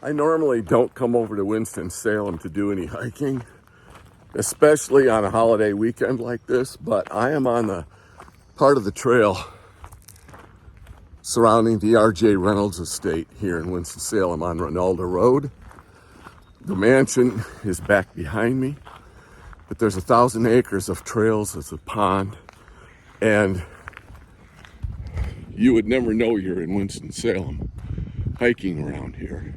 I normally don't come over to Winston-Salem to do any hiking, especially on a holiday weekend like this, but I am on the part of the trail surrounding the RJ Reynolds estate here in Winston-Salem on Ronaldo Road. The mansion is back behind me, but there's 1,000 acres of trails, there's a pond, and you would never know you're in Winston-Salem hiking around here.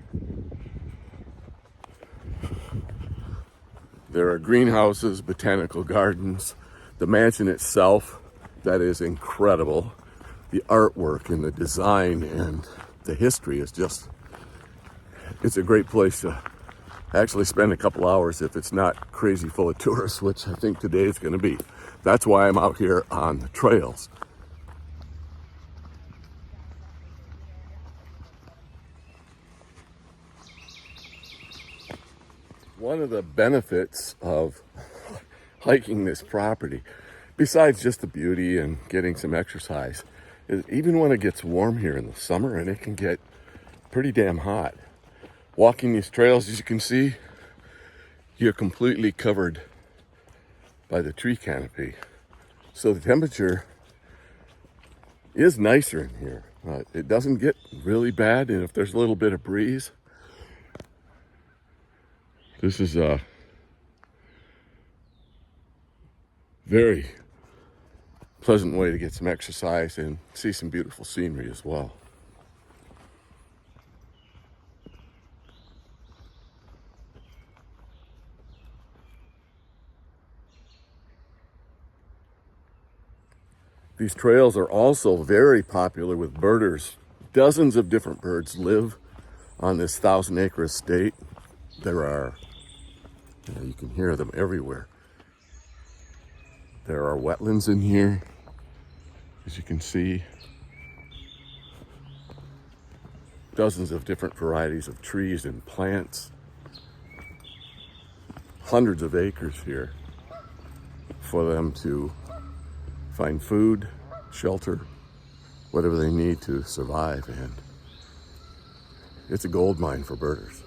There are greenhouses, botanical gardens, the mansion itself, that is incredible. The artwork and the design and the history is just, it's a great place to actually spend a couple hours if it's not crazy full of tourists, which I think today is going to be. That's why I'm out here on the trails. One of the benefits of hiking this property, besides just the beauty and getting some exercise, is even when it gets warm here in the summer, and it can get pretty damn hot, walking these trails, as you can see, you're completely covered by the tree canopy. So the temperature is nicer in here. It doesn't get really bad, and if there's a little bit of breeze, this is a very pleasant way to get some exercise and see some beautiful scenery as well. These trails are also very popular with birders. Dozens of different birds live on this 1,000-acre estate. There are, you can hear them everywhere. There are wetlands in here, as you can see. Dozens of different varieties of trees and plants. Hundreds of acres here for them to find food, shelter, whatever they need to survive. And it's a gold mine for birders.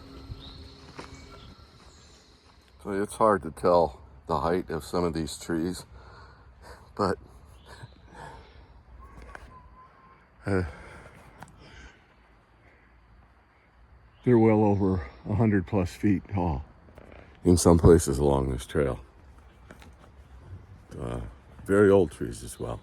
So it's hard to tell the height of some of these trees, but they're well over 100 plus feet tall in some places along this trail. Very old trees as well.